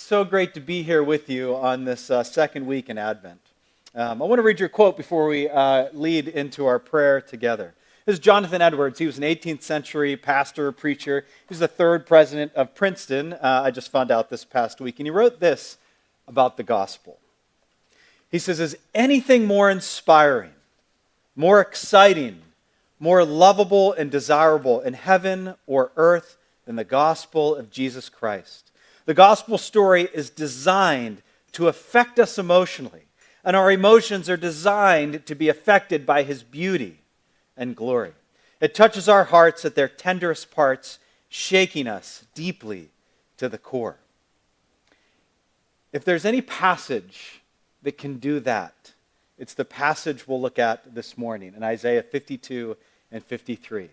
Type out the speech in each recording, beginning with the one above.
so great to be here with you on this second week in Advent. I want to read your quote before we lead into our prayer together. This is Jonathan Edwards. He was an 18th century pastor, preacher. He was the third president of Princeton. I just found out this past week. And he wrote this about the gospel. He says, "Is anything more inspiring, more exciting, more lovable and desirable in heaven or earth than the gospel of Jesus Christ? The gospel story is designed to affect us emotionally, and our emotions are designed to be affected by his beauty and glory. It touches our hearts at their tenderest parts, shaking us deeply to the core." If there's any passage that can do that, it's the passage we'll look at this morning in Isaiah 52 and 53.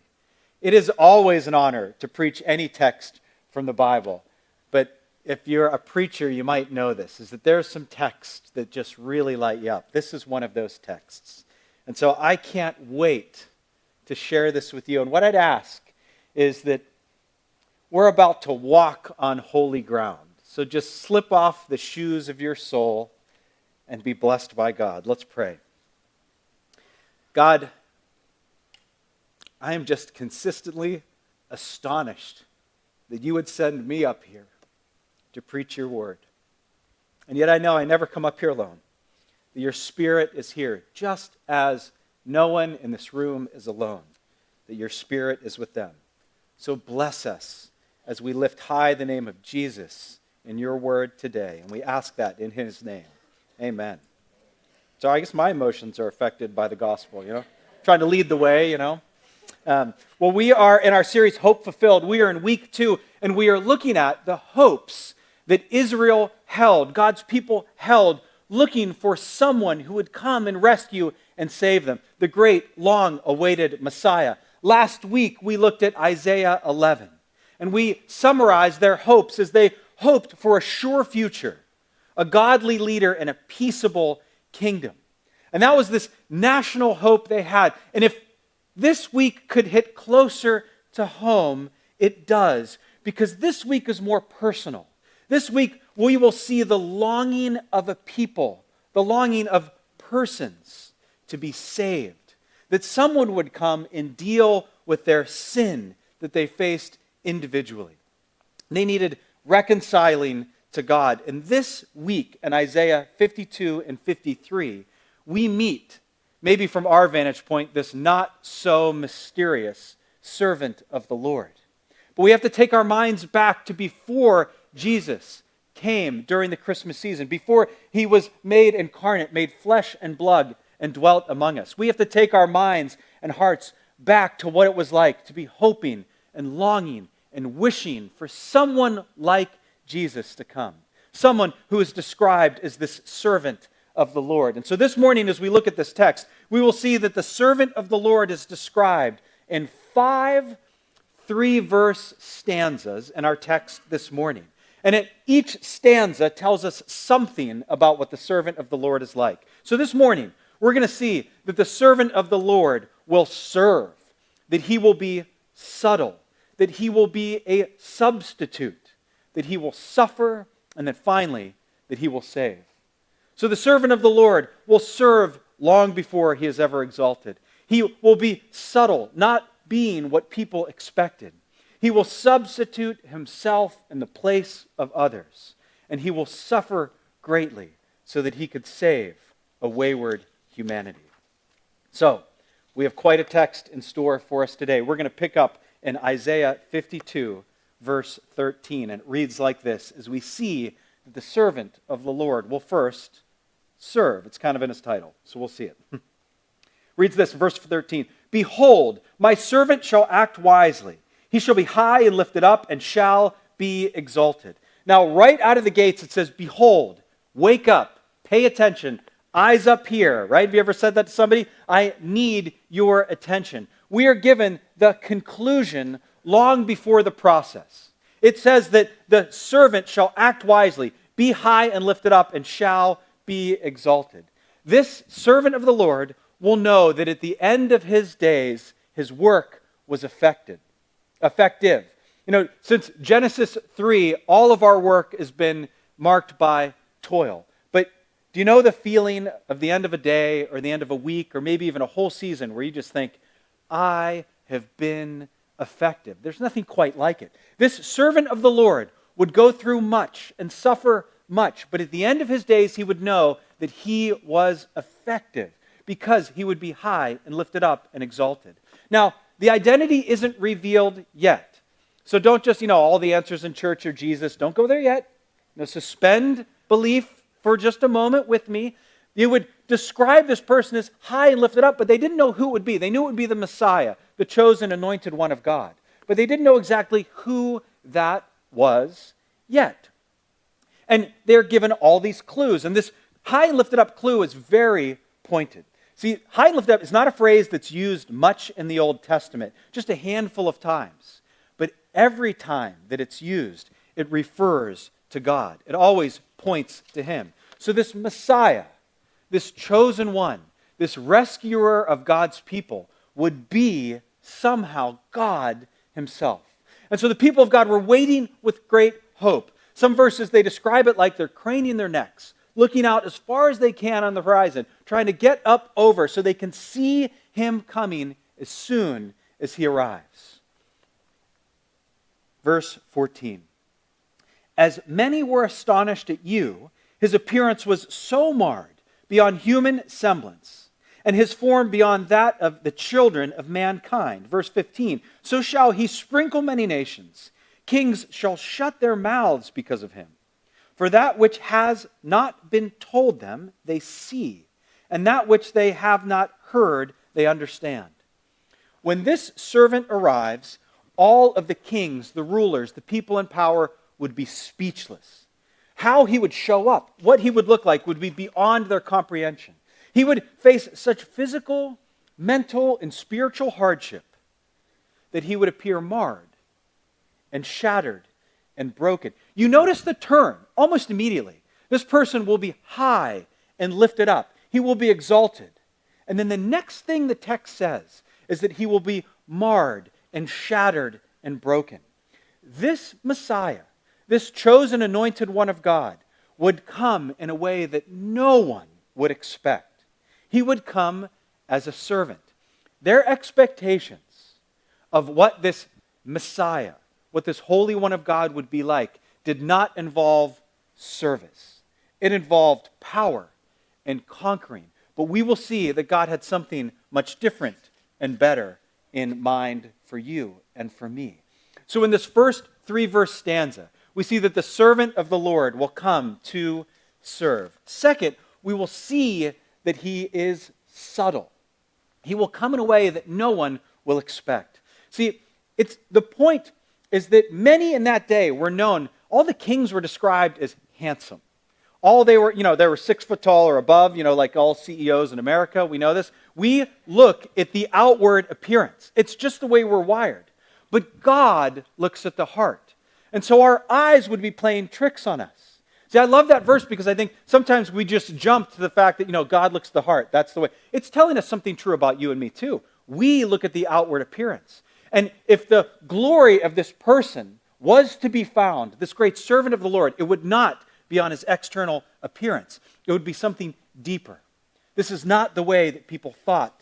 It is always an honor to preach any text from the Bible, but if you're a preacher, you might know this, is that there's some texts that just really light you up. This is one of those texts. And so I can't wait to share this with you. And what I'd ask is that we're about to walk on holy ground. So just slip off the shoes of your soul and be blessed by God. Let's pray. God, I am just consistently astonished that you would send me up here to preach your word. And yet I know I never come up here alone. That your Spirit is here, just as no one in this room is alone. That your Spirit is with them. So bless us as we lift high the name of Jesus in your word today. And we ask that in his name. Amen. So I guess my emotions are affected by the gospel, Trying to lead the way, Well, we are in our series, Hope Fulfilled. We are in week 2, and we are looking at the hopes that Israel held, God's people held, looking for someone who would come and rescue and save them, the great, long-awaited Messiah. Last week, we looked at Isaiah 11, and we summarized their hopes as they hoped for a sure future, a godly leader, and a peaceable kingdom. And that was this national hope they had. And if this week could hit closer to home, it does, because this week is more personal. This week, we will see the longing of a people, the longing of persons to be saved, that someone would come and deal with their sin that they faced individually. They needed reconciling to God. And this week, in Isaiah 52 and 53, we meet, maybe from our vantage point, this not so mysterious servant of the Lord. But we have to take our minds back to before Jesus came during the Christmas season, before he was made incarnate, made flesh and blood, and dwelt among us. We have to take our minds and hearts back to what it was like to be hoping and longing and wishing for someone like Jesus to come. Someone who is described as this servant of the Lord. And so this morning, as we look at this text, we will see that the servant of the Lord is described in 5 3-verse stanzas in our text this morning. And each stanza tells us something about what the servant of the Lord is like. So this morning, we're going to see that the servant of the Lord will serve, that he will be subtle, that he will be a substitute, that he will suffer, and then finally, that he will save. So the servant of the Lord will serve long before he is ever exalted. He will be subtle, not being what people expected. He will substitute himself in the place of others, and he will suffer greatly so that he could save a wayward humanity. So, we have quite a text in store for us today. We're going to pick up in Isaiah 52, verse 13, and it reads like this, as we see that the servant of the Lord will first serve. It's kind of in his title, so we'll see it. Reads this, verse 13, "Behold, my servant shall act wisely. He shall be high and lifted up and shall be exalted." Now, right out of the gates, it says, behold, wake up, pay attention, eyes up here, right? Have you ever said that to somebody? I need your attention. We are given the conclusion long before the process. It says that the servant shall act wisely, be high and lifted up, and shall be exalted. This servant of the Lord will know that at the end of his days, his work was effective. Since Genesis 3, all of our work has been marked by toil. But do you know the feeling of the end of a day or the end of a week or maybe even a whole season where you just think, I have been effective? There's nothing quite like it. This servant of the Lord would go through much and suffer much, but at the end of his days he would know that he was effective because he would be high and lifted up and exalted. Now, the identity isn't revealed yet. So don't just, all the answers in church are Jesus. Don't go there yet. Suspend belief for just a moment with me. You would describe this person as high and lifted up, but they didn't know who it would be. They knew it would be the Messiah, the chosen, anointed one of God. But they didn't know exactly who that was yet. And they're given all these clues. And this high and lifted up clue is very pointed. See, high and lifted up is not a phrase that's used much in the Old Testament, just a handful of times. But every time that it's used, it refers to God. It always points to Him. So this Messiah, this chosen one, this rescuer of God's people would be somehow God Himself. And so the people of God were waiting with great hope. Some verses, they describe it like they're craning their necks, looking out as far as they can on the horizon, trying to get up over so they can see Him coming as soon as He arrives. Verse 14. As many were astonished at you, His appearance was so marred beyond human semblance, and His form beyond that of the children of mankind. Verse 15. So shall He sprinkle many nations. Kings shall shut their mouths because of Him. For that which has not been told them, they see, and that which they have not heard, they understand. When this servant arrives, all of the kings, the rulers, the people in power would be speechless. How He would show up, what He would look like would be beyond their comprehension. He would face such physical, mental, and spiritual hardship that He would appear marred and shattered and broken. You notice the turn almost immediately. This person will be high and lifted up. He will be exalted. And then the next thing the text says is that He will be marred and shattered and broken. This Messiah, this chosen anointed one of God, would come in a way that no one would expect. He would come as a servant. Their expectations of what this Messiah, what this Holy One of God would be like, did not involve service. It involved power and conquering. But we will see that God had something much different and better in mind for you and for me. So in this first 3-verse stanza, we see that the servant of the Lord will come to serve. Second, we will see that He is subtle. He will come in a way that no one will expect. See, the point is that many in that day were known, all the kings were described as handsome. All they were 6 foot tall or above, like all CEOs in America, we know this. We look at the outward appearance. It's just the way we're wired. But God looks at the heart. And so our eyes would be playing tricks on us. See, I love that verse because I think sometimes we just jump to the fact that, God looks at the heart. That's the way. It's telling us something true about you and me too. We look at the outward appearance. And if the glory of this person was to be found, this great servant of the Lord, it would not be on his external appearance. It would be something deeper. This is not the way that people thought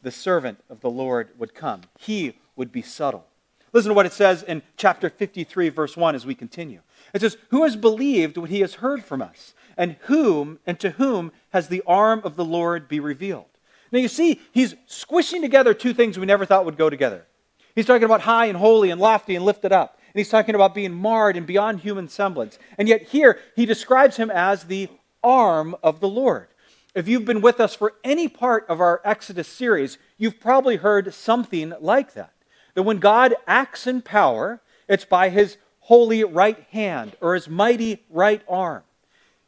the servant of the Lord would come. He would be subtle. Listen to what it says in chapter 53, verse 1 as we continue. It says, "Who has believed what he has heard from us? And to whom has the arm of the Lord be revealed?" Now you see, he's squishing together two things we never thought would go together. He's talking about high and holy and lofty and lifted up. And he's talking about being marred and beyond human semblance. And yet here, he describes him as the arm of the Lord. If you've been with us for any part of our Exodus series, you've probably heard something like that. That when God acts in power, it's by His holy right hand or His mighty right arm.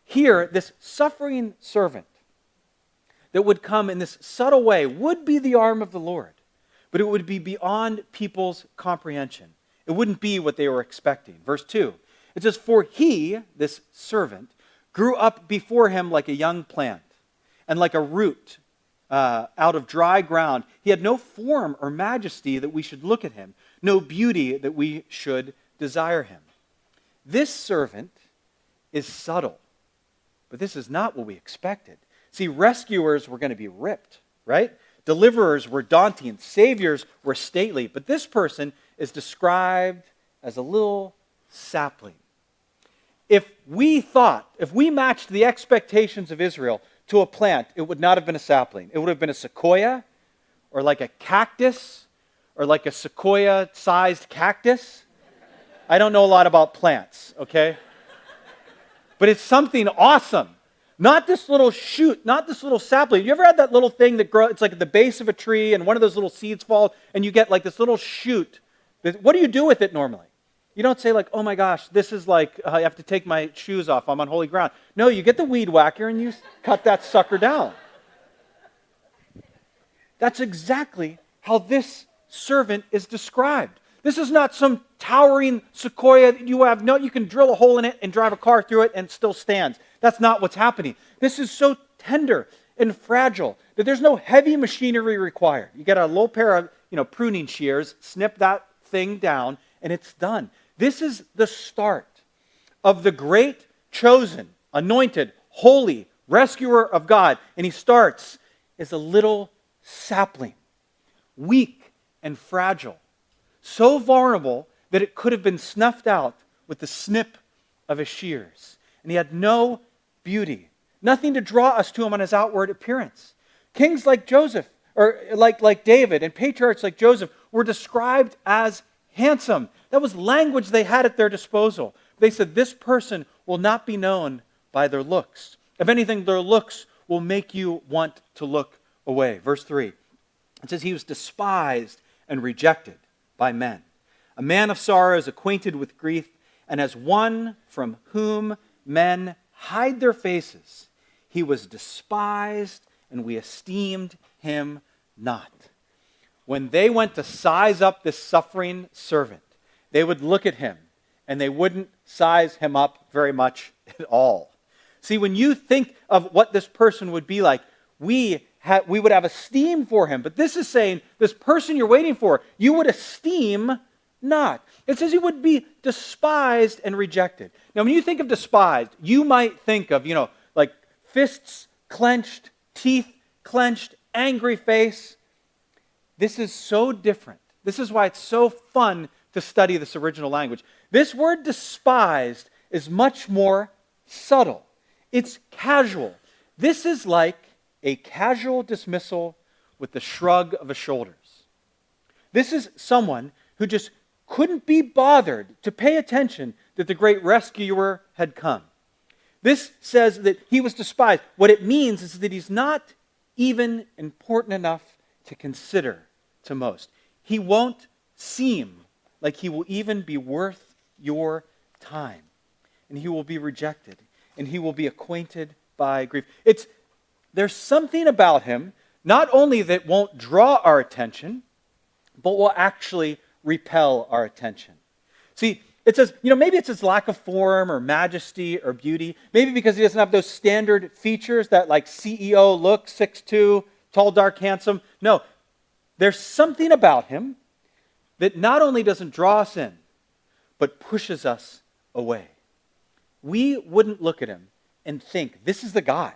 Here, this suffering servant that would come in this subtle way would be the arm of the Lord. But it would be beyond people's comprehension. It wouldn't be what they were expecting. Verse 2, it says, "For he," this servant, "grew up before him like a young plant, and like a root out of dry ground. He had no form or majesty that we should look at him, no beauty that we should desire him." This servant is subtle. But this is not what we expected. See, rescuers were going to be ripped, right? Deliverers were daunting. Saviors were stately. But this person is described as a little sapling. If we matched the expectations of Israel to a plant, it would not have been a sapling. It would have been a sequoia, or like a cactus, or like a sequoia-sized cactus. I don't know a lot about plants, okay? But it's something awesome. Not this little shoot, not this little sapling. You ever had that little thing that grows, it's like at the base of a tree and one of those little seeds fall and you get like this little shoot. What do you do with it normally? You don't say like, oh my gosh, this is like, I have to take my shoes off, I'm on holy ground. No, you get the weed whacker and you cut that sucker down. That's exactly how this servant is described. This is not some towering sequoia that you can drill a hole in it and drive a car through it and it still stands. That's not what's happening. This is so tender and fragile that there's no heavy machinery required. You get a little pair of pruning shears, snip that thing down, and it's done. This is the start of the great, chosen, anointed, holy rescuer of God. And he starts as a little sapling, weak and fragile, so vulnerable that it could have been snuffed out with the snip of his shears. And he had no beauty, nothing to draw us to him on his outward appearance. Kings like Joseph, or like David, and patriarchs like Joseph were described as handsome. That was language they had at their disposal. They said, this person will not be known by their looks. If anything, their looks will make you want to look away. Verse 3, it says, he was despised and rejected by men, a man of sorrows, acquainted with grief, and as one from whom men hide their faces. He was despised, and we esteemed him not. When they went to size up this suffering servant, they would look at him, and they wouldn't size him up very much at all. See, when you think of what this person would be like, we would have esteem for him. But this is saying, this person you're waiting for, you would esteem not. It says he would be despised and rejected. Now, when you think of despised, you might think of, like fists clenched, teeth clenched, angry face. This is so different. This is why it's so fun to study this original language. This word despised is much more subtle. It's casual. This is like a casual dismissal with the shrug of the shoulders. This is someone who just couldn't be bothered to pay attention that the great rescuer had come. This says that he was despised. What it means is that he's not even important enough to consider to most. He won't seem like he will even be worth your time. And he will be rejected. And he will be acquainted by grief. There's something about him, not only that won't draw our attention, but will actually repel our attention. See, it says, maybe it's his lack of form or majesty or beauty. Maybe because he doesn't have those standard features, that like CEO look, 6'2", tall, dark, handsome. No, there's something about him that not only doesn't draw us in, but pushes us away. We wouldn't look at him and think, this is the guy.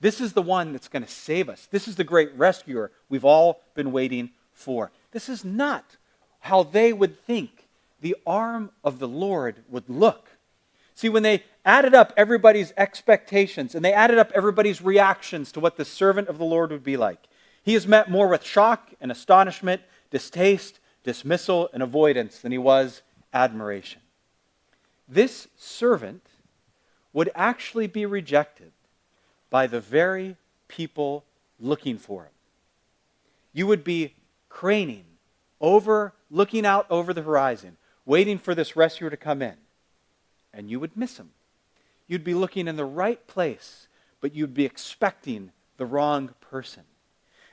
This is the one that's going to save us. This is the great rescuer we've all been waiting for. This is not how they would think the arm of the Lord would look. See, when they added up everybody's expectations and they added up everybody's reactions to what the servant of the Lord would be like, he is met more with shock and astonishment, distaste, dismissal, and avoidance than he was admiration. This servant would actually be rejected by the very people looking for him. You would be craning over, looking out over the horizon, waiting for this rescuer to come in, and you would miss him. You'd be looking in the right place, but you'd be expecting the wrong person.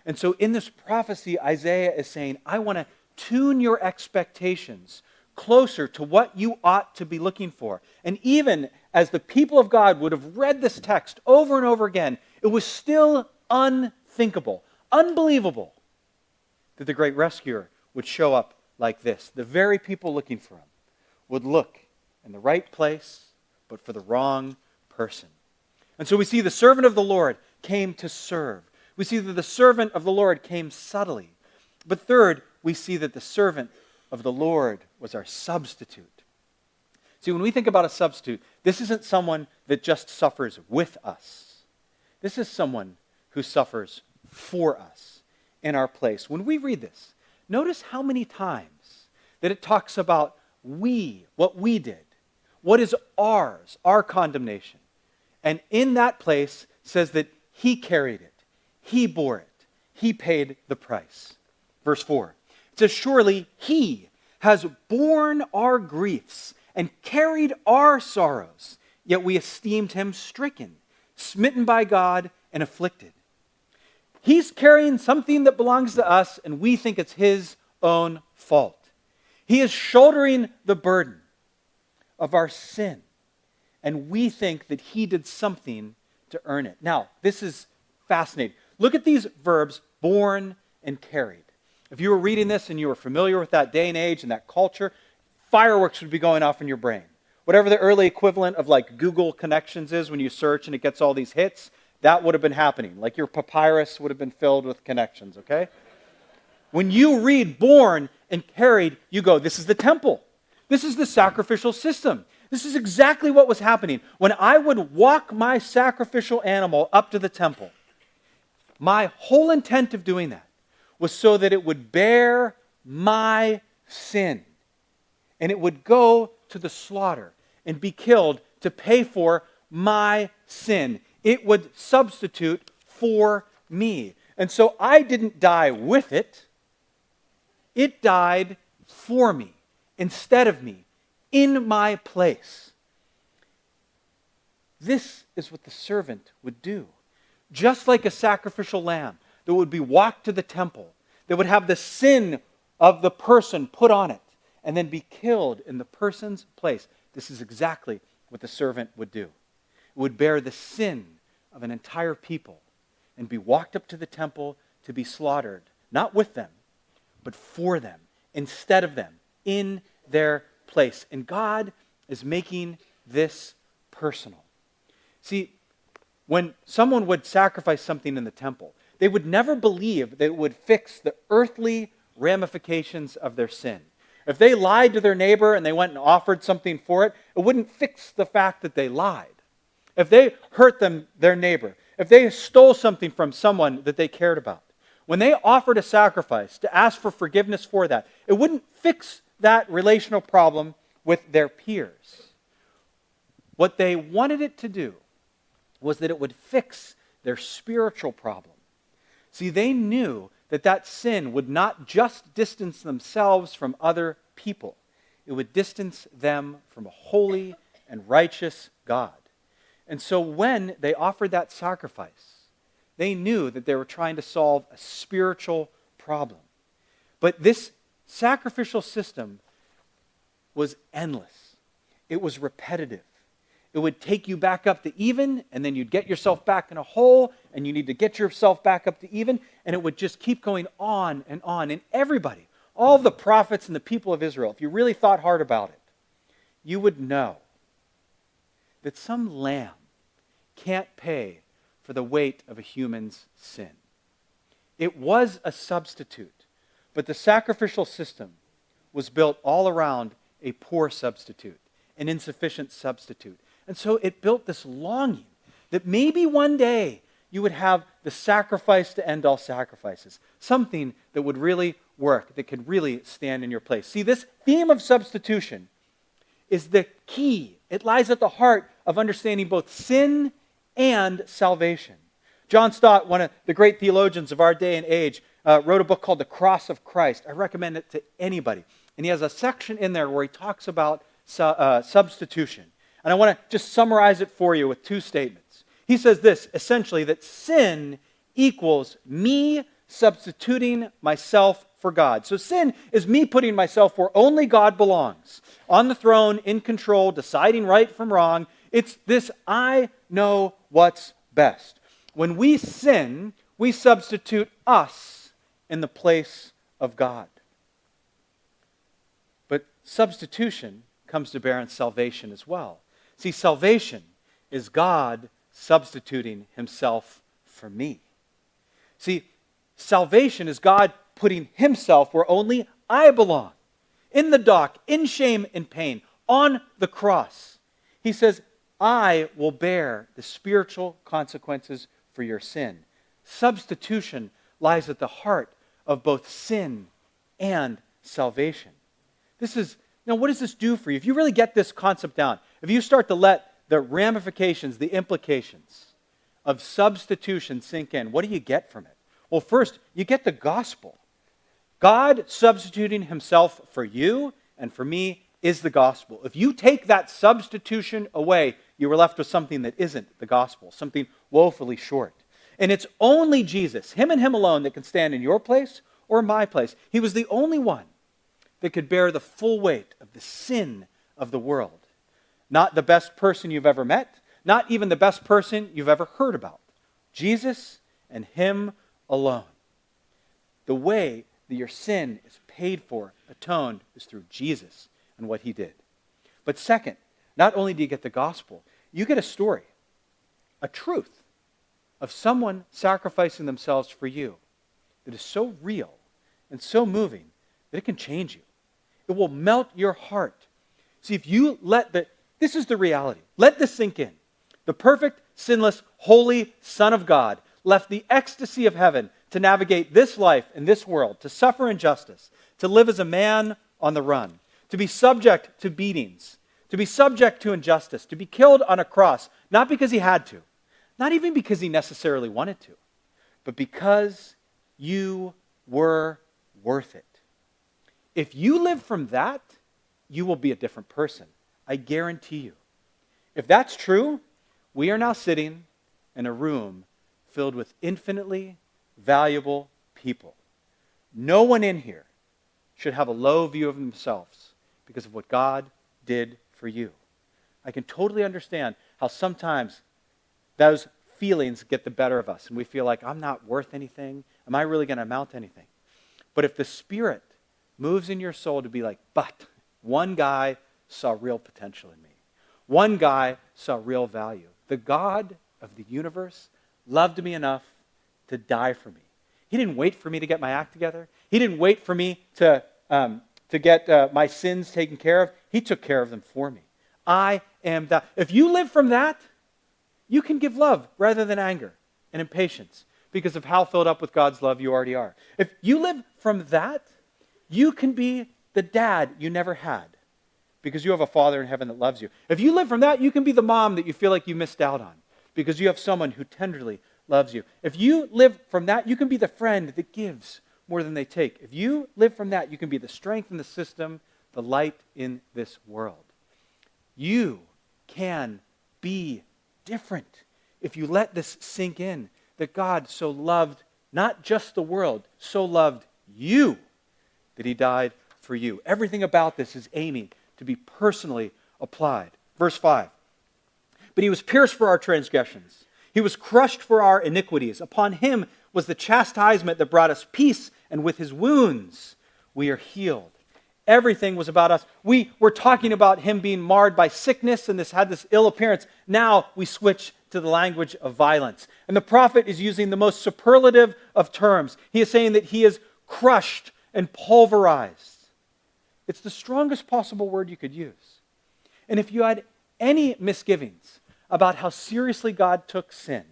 And so in this prophecy, Isaiah is saying, I want to tune your expectations closer to what you ought to be looking for. And even as the people of God would have read this text over and over again, it was still unthinkable, unbelievable that the great rescuer would show up like this. The very people looking for him would look in the right place, but for the wrong person. And so we see the servant of the Lord came to serve. We see that the servant of the Lord came subtly. But third, we see that the servant of the Lord was our substitute. See, when we think about a substitute, this isn't someone that just suffers with us. This is someone who suffers for us in our place. When we read this, notice how many times that it talks about we, what we did, what is ours, our condemnation. And in that place says that he carried it, he bore it, he paid the price. Verse 4, it says, surely he has borne our griefs and carried our sorrows, yet we esteemed him stricken, smitten by God, and afflicted. He's carrying something that belongs to us, and we think it's his own fault. He is shouldering the burden of our sin, and we think that he did something to earn it. Now, this is fascinating. Look at these verbs, borne and carried. If you were reading this and you were familiar with that day and age and that culture, fireworks would be going off in your brain. Whatever the early equivalent of like Google connections is when you search and it gets all these hits, that would have been happening. Like your papyrus would have been filled with connections, okay? When you read born and carried, you go, this is the temple. This is the sacrificial system. This is exactly what was happening. When I would walk my sacrificial animal up to the temple, my whole intent of doing that was so that it would bear my sin. And it would go to the slaughter and be killed to pay for my sin. It would substitute for me. And so I didn't die with it. It died for me, instead of me, in my place. This is what the servant would do. Just like a sacrificial lamb that would be walked to the temple, that would have the sin of the person put on it, and then be killed in the person's place. This is exactly what the servant would do. It would bear the sin of an entire people and be walked up to the temple to be slaughtered, not with them, but for them, instead of them, in their place. And God is making this personal. See, when someone would sacrifice something in the temple, they would never believe that it would fix the earthly ramifications of their sin. If they lied to their neighbor and they went and offered something for it, it wouldn't fix the fact that they lied. If they hurt their neighbor, if they stole something from someone that they cared about, when they offered a sacrifice to ask for forgiveness for that, it wouldn't fix that relational problem with their peers. What they wanted it to do was that it would fix their spiritual problem. See, they knew that that sin would not just distance themselves from other people. It would distance them from a holy and righteous God. And so when they offered that sacrifice, they knew that they were trying to solve a spiritual problem. But this sacrificial system was endless. It was repetitive. It would take you back up to even, and then you'd get yourself back in a hole, and you need to get yourself back up to even, and it would just keep going on and on. And everybody, all of the prophets and the people of Israel, if you really thought hard about it, you would know that some lamb can't pay for the weight of a human's sin. It was a substitute, but the sacrificial system was built all around a poor substitute, an insufficient substitute. And so it built this longing that maybe one day you would have the sacrifice to end all sacrifices, something that would really work, that could really stand in your place. See, this theme of substitution is the key. It lies at the heart of understanding both sin and salvation. John Stott, one of the great theologians of our day and age, wrote a book called The Cross of Christ. I recommend it to anybody. And he has a section in there where he talks about substitution. And I want to just summarize it for you with two statements. He says this, essentially, that sin equals me substituting myself for God. So sin is me putting myself where only God belongs, on the throne, in control, deciding right from wrong. It's this I know what's best. When we sin, we substitute us in the place of God. But substitution comes to bear on salvation as well. See, salvation is God substituting himself for me. See, salvation is God putting himself where only I belong. In the dock, in shame and pain, on the cross. He says, I will bear the spiritual consequences for your sin. Substitution lies at the heart of both sin and salvation. Now what does this do for you? If you really get this concept down, if you start to let the ramifications, the implications of substitution sink in, what do you get from it? Well, first, you get the gospel. God substituting himself for you and for me is the gospel. If you take that substitution away, you are left with something that isn't the gospel, something woefully short. And it's only Jesus, him and him alone, that can stand in your place or my place. He was the only one that could bear the full weight of the sin of the world. Not the best person you've ever met, not even the best person you've ever heard about. Jesus and him alone. The way that your sin is paid for, atoned, is through Jesus and what he did. But second, not only do you get the gospel, you get a story, a truth of someone sacrificing themselves for you that is so real and so moving that it can change you. It will melt your heart. See, if you this is the reality. Let this sink in. The perfect, sinless, holy Son of God left the ecstasy of heaven to navigate this life and this world, to suffer injustice, to live as a man on the run, to be subject to beatings, to be subject to injustice, to be killed on a cross, not because he had to, not even because he necessarily wanted to, but because you were worth it. If you live from that, you will be a different person. I guarantee you. If that's true, we are now sitting in a room filled with infinitely valuable people. No one in here should have a low view of themselves because of what God did for you. I can totally understand how sometimes those feelings get the better of us and we feel like, I'm not worth anything. Am I really going to amount to anything? But if the Spirit moves in your soul to be like, but one guy saw real potential in me. One guy saw real value. The God of the universe loved me enough to die for me. He didn't wait for me to get my act together. He didn't wait for me to get my sins taken care of. He took care of them for me. I am that. If you live from that, you can give love rather than anger and impatience because of how filled up with God's love you already are. If you live from that, you can be the dad you never had because you have a Father in heaven that loves you. If you live from that, you can be the mom that you feel like you missed out on because you have someone who tenderly loves you. If you live from that, you can be the friend that gives more than they take. If you live from that, you can be the strength in the system, the light in this world. You can be different if you let this sink in, that God so loved not just the world, so loved you that he died for you. Everything about this is aiming to be personally applied. Verse 5. But he was pierced for our transgressions. He was crushed for our iniquities. Upon him was the chastisement that brought us peace, and with his wounds we are healed. Everything was about us. We were talking about him being marred by sickness, and this had this ill appearance. Now we switch to the language of violence. And the prophet is using the most superlative of terms. He is saying that he is crushed and pulverized. It's the strongest possible word you could use. And if you had any misgivings about how seriously God took sin,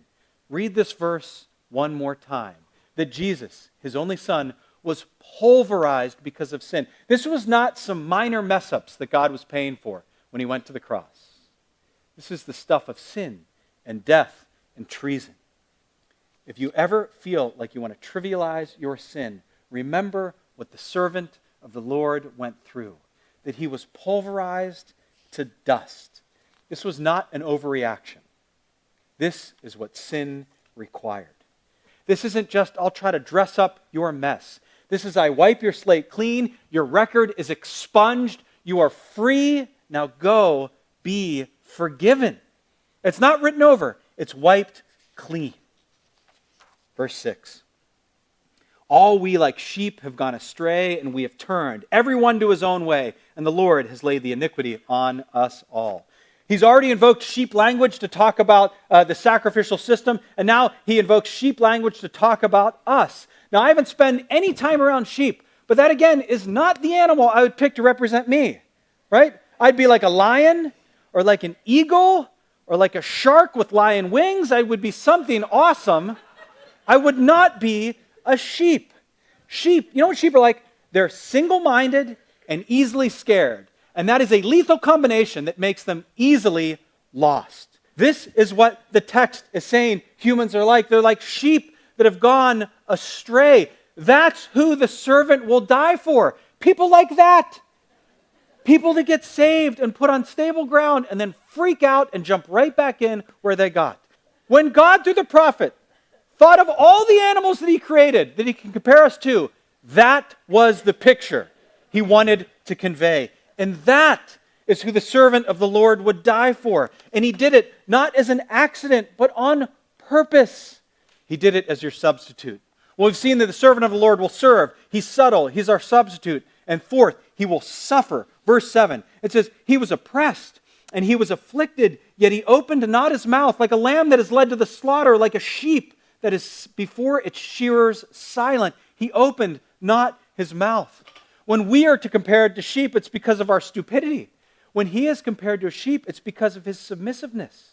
read this verse one more time. That Jesus, his only Son, was pulverized because of sin. This was not some minor mess-ups that God was paying for when he went to the cross. This is the stuff of sin and death and treason. If you ever feel like you want to trivialize your sin, remember what the servant of the Lord went through, that he was pulverized to dust. This was not an overreaction. This is what sin required. This isn't just, I'll try to dress up your mess. This is, I wipe your slate clean, your record is expunged, you are free, now go be forgiven. It's not written over, it's wiped clean. Verse 6. All we like sheep have gone astray, and we have turned everyone to his own way, and the Lord has laid the iniquity on us all. He's already invoked sheep language to talk about the sacrificial system, and now he invokes sheep language to talk about us. Now, I haven't spent any time around sheep, but that again is not the animal I would pick to represent me, right? I'd be like a lion, or like an eagle, or like a shark with lion wings. I would be something awesome. I would not be a sheep. Sheep, you know what sheep are like? They're single-minded and easily scared. And that is a lethal combination that makes them easily lost. This is what the text is saying humans are like. They're like sheep that have gone astray. That's who the servant will die for. People like that. People that get saved and put on stable ground and then freak out and jump right back in where they got. When God, through the prophet, thought of all the animals that he created, that he can compare us to, that was the picture he wanted to convey. And that is who the servant of the Lord would die for. And he did it not as an accident, but on purpose. He did it as your substitute. Well, we've seen that the servant of the Lord will serve. He's subtle. He's our substitute. And fourth, he will suffer. Verse 7, it says, he was oppressed and he was afflicted, yet he opened not his mouth, like a lamb that is led to the slaughter, like a sheep that is before its shearers silent. He opened not his mouth. When we are to compare it to sheep, it's because of our stupidity. When he is compared to a sheep, it's because of his submissiveness.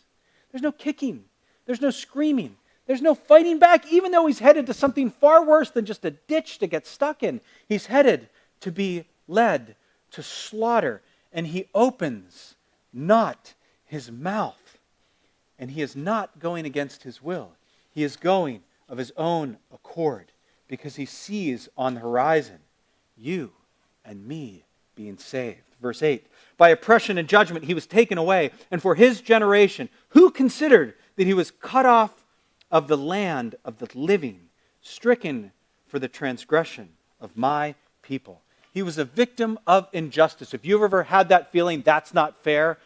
There's no kicking. There's no screaming. There's no fighting back, even though he's headed to something far worse than just a ditch to get stuck in. He's headed to be led to slaughter, and he opens not his mouth. And he is not going against his will. He is going of his own accord because he sees on the horizon you and me being saved. Verse 8, by oppression and judgment he was taken away, and for his generation, who considered that he was cut off of the land of the living, stricken for the transgression of my people. He was a victim of injustice. If you've ever had that feeling, that's not fair,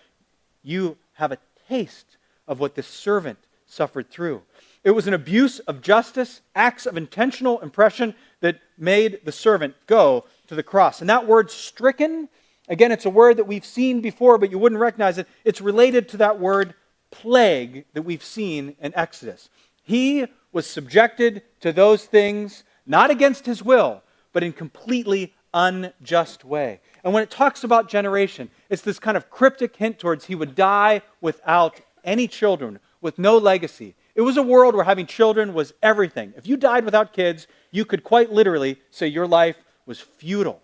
you have a taste of what this servant suffered through. It was an abuse of justice, acts of intentional oppression that made the servant go to the cross. And that word stricken, again, it's a word that we've seen before, but you wouldn't recognize it. It's related to that word plague that we've seen in Exodus. He was subjected to those things, not against his will, but in completely unjust way. And when it talks about generation, it's this kind of cryptic hint towards he would die without any children, with no legacy. It was a world where having children was everything. If you died without kids, you could quite literally say your life was futile.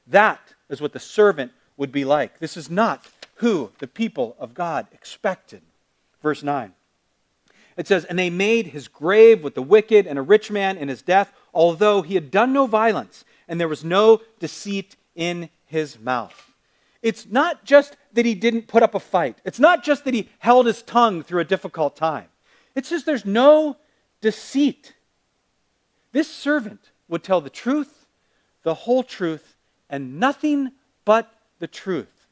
That is what the servant would be like. This is not who the people of God expected. Verse 9. It says, and they made his grave with the wicked and a rich man in his death, although he had done no violence, and there was no deceit in his mouth. It's not just that he didn't put up a fight. It's not just that he held his tongue through a difficult time. It's just there's no deceit. This servant would tell the truth, the whole truth, and nothing but the truth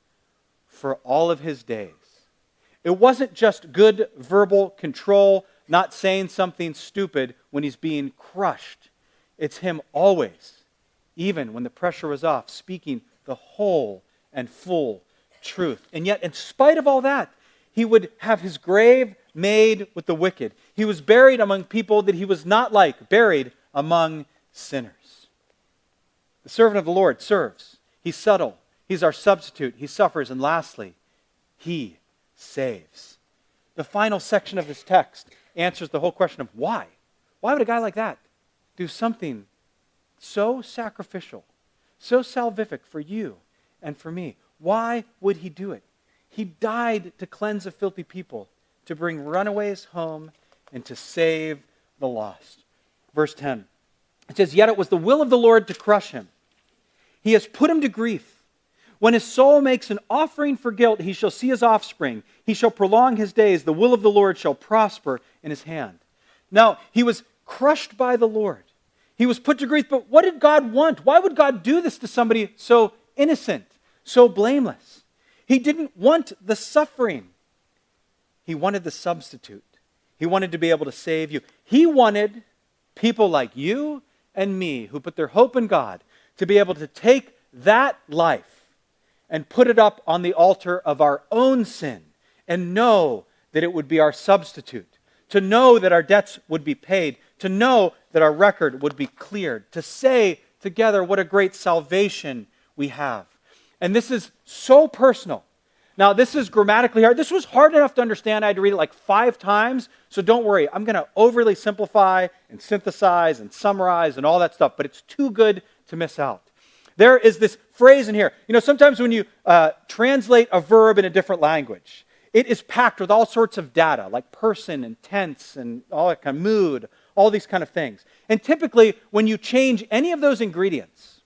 for all of his days. It wasn't just good verbal control, not saying something stupid when he's being crushed. It's him always, even when the pressure was off, speaking the whole and full truth. And yet, in spite of all that, he would have his grave made with the wicked. He was buried among people that he was not like, buried among sinners. The servant of the Lord serves. He's subtle. He's our substitute. He suffers. And lastly, he saves. The final section of this text answers the whole question of why. Why would a guy like that do something so sacrificial, so salvific for you and for me? Why would he do it? He died to cleanse a filthy people, to bring runaways home, and to save the lost. Verse 10, it says, yet it was the will of the Lord to crush him. He has put him to grief. When his soul makes an offering for guilt, he shall see his offspring. He shall prolong his days. The will of the Lord shall prosper in his hand. Now, he was crushed by the Lord. He was put to grief, but what did God want? Why would God do this to somebody so innocent, so blameless? He didn't want the suffering. He wanted the substitute. He wanted to be able to save you. He wanted people like you and me who put their hope in God to be able to take that life and put it up on the altar of our own sin and know that it would be our substitute, to know that our debts would be paid, to know that our record would be cleared, to say together what a great salvation we have. And this is so personal. Now, this is grammatically hard. This was hard enough to understand. I had to read it like 5 times. So don't worry. I'm going to overly simplify and synthesize and summarize and all that stuff, but it's too good to miss out. There is this phrase in here. You know, sometimes when you translate a verb in a different language, it is packed with all sorts of data, like person and tense and all that kind of mood, all these kind of things. And typically, when you change any of those ingredients,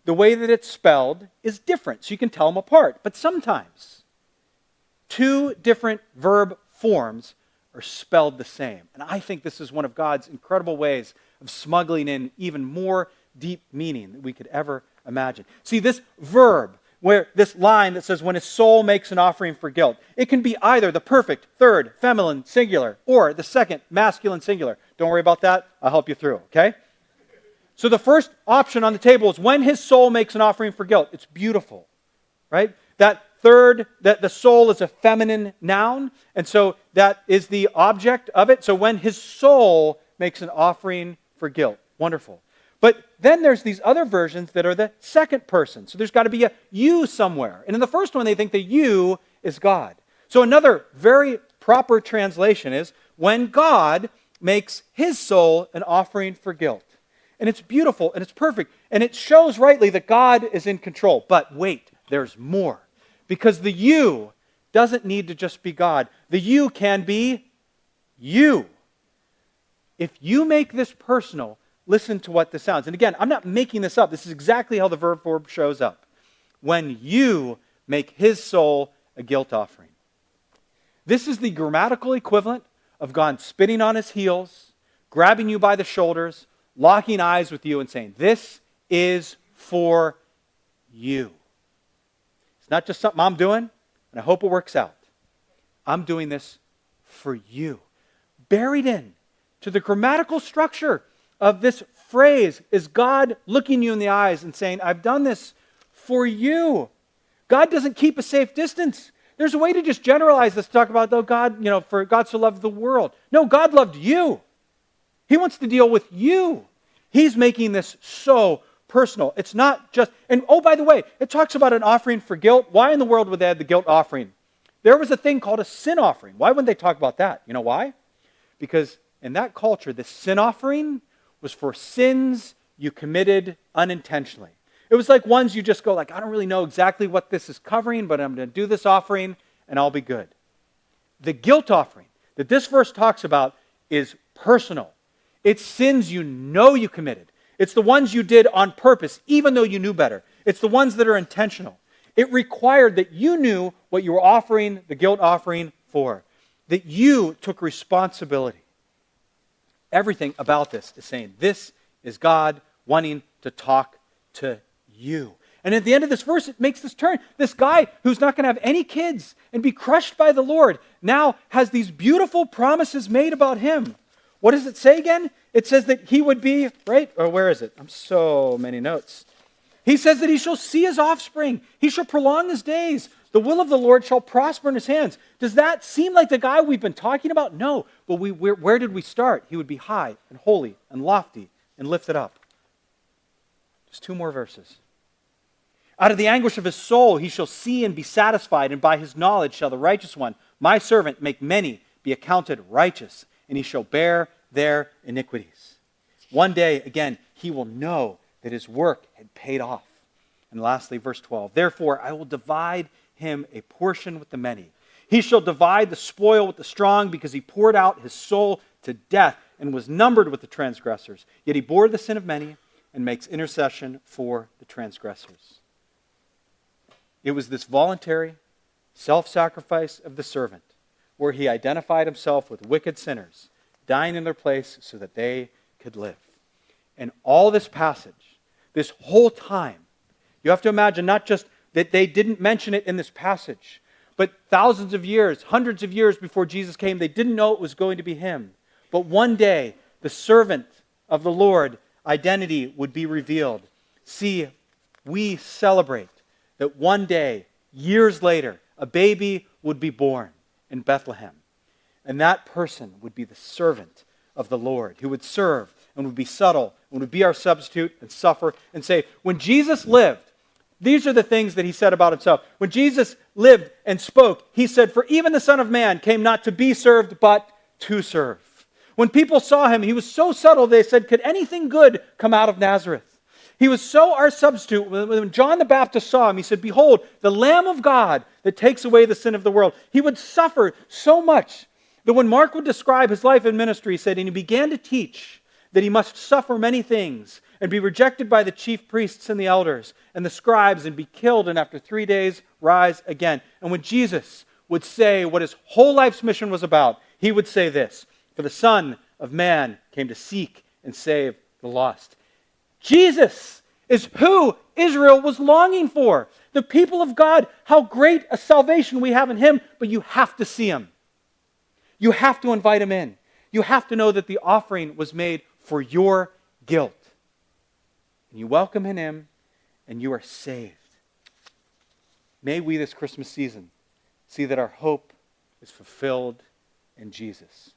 the way that it's spelled is different, so you can tell them apart. But sometimes, 2 different verb forms are spelled the same. And I think this is one of God's incredible ways of smuggling in even more deep meaning than we could ever imagine. See, this verb, where this line that says, when his soul makes an offering for guilt, it can be either the perfect third feminine singular or the second masculine singular. Don't worry about that. I'll help you through, okay? So the first option on the table is when his soul makes an offering for guilt. It's beautiful, right? That third, that the soul is a feminine noun, and so that is the object of it. So when his soul makes an offering for guilt. Wonderful. But then there's these other versions that are the second person. So there's got to be a you somewhere. And in the first one, they think the you is God. So another very proper translation is when God makes his soul an offering for guilt. And it's beautiful and it's perfect. And it shows rightly that God is in control. But wait, there's more. Because the you doesn't need to just be God. The you can be you. If you make this personal, listen to what this sounds. And again, I'm not making this up. This is exactly how the verb form shows up. When you make his soul a guilt offering. This is the grammatical equivalent of God spitting on his heels, grabbing you by the shoulders, locking eyes with you and saying, this is for you. It's not just something I'm doing, and I hope it works out. I'm doing this for you. Buried in to the grammatical structure of this phrase is God looking you in the eyes and saying, I've done this for you. God doesn't keep a safe distance. There's a way to just generalize this, talk about, though God, for God so loved the world. No, God loved you. He wants to deal with you. He's making this so personal. It's not just, and oh, by the way, it talks about an offering for guilt. Why in the world would they have the guilt offering? There was a thing called a sin offering. Why wouldn't they talk about that? You know why? Because in that culture, the sin offering was for sins you committed unintentionally. It was like ones you just go like, I don't really know exactly what this is covering, but I'm going to do this offering and I'll be good. The guilt offering that this verse talks about is personal. It's sins you know you committed. It's the ones you did on purpose, even though you knew better. It's the ones that are intentional. It required that you knew what you were offering the guilt offering for, that you took responsibility. Everything about this is saying, this is God wanting to talk to you. And at the end of this verse, it makes this turn. This guy who's not going to have any kids and be crushed by the Lord now has these beautiful promises made about him. What does it say again? It says that he would be, right? Or where is it? I'm so many notes. He says that he shall see his offspring. He shall prolong his days. The will of the Lord shall prosper in his hands. Does that seem like the guy we've been talking about? No. But where did we start? He would be high and holy and lofty and lifted up. Just 2 more verses. Out of the anguish of his soul he shall see and be satisfied, and by his knowledge shall the righteous one, my servant, make many be accounted righteous, and he shall bear their iniquities. One day, again, he will know that his work had paid off. And lastly, verse 12, therefore I will divide him a portion with the many. He shall divide the spoil with the strong, because he poured out his soul to death and was numbered with the transgressors. Yet he bore the sin of many and makes intercession for the transgressors. It was this voluntary self-sacrifice of the servant where he identified himself with wicked sinners, dying in their place so that they could live. And all this passage, this whole time, you have to imagine not just that they didn't mention it in this passage, but thousands of years, hundreds of years before Jesus came, they didn't know it was going to be him. But one day, the servant of the Lord identity would be revealed. See, we celebrate that one day, years later, a baby would be born. in Bethlehem. And that person would be the servant of the Lord, who would serve and would be subtle and would be our substitute and suffer and save. When Jesus lived, these are the things that he said about himself. When Jesus lived and spoke, he said, "For even the Son of Man came not to be served, but to serve." When people saw him, he was so subtle, they said, "Could anything good come out of Nazareth?" He was so our substitute. When John the Baptist saw him, he said, "Behold, the Lamb of God that takes away the sin of the world." He would suffer so much that when Mark would describe his life and ministry, he said, "And he began to teach that he must suffer many things and be rejected by the chief priests and the elders and the scribes and be killed and after 3 days rise again." And when Jesus would say what his whole life's mission was about, he would say this: "For the Son of Man came to seek and save the lost." Jesus is who Israel was longing for. The people of God, how great a salvation we have in him, but you have to see him. You have to invite him in. You have to know that the offering was made for your guilt. And you welcome him and you are saved. May we this Christmas season see that our hope is fulfilled in Jesus.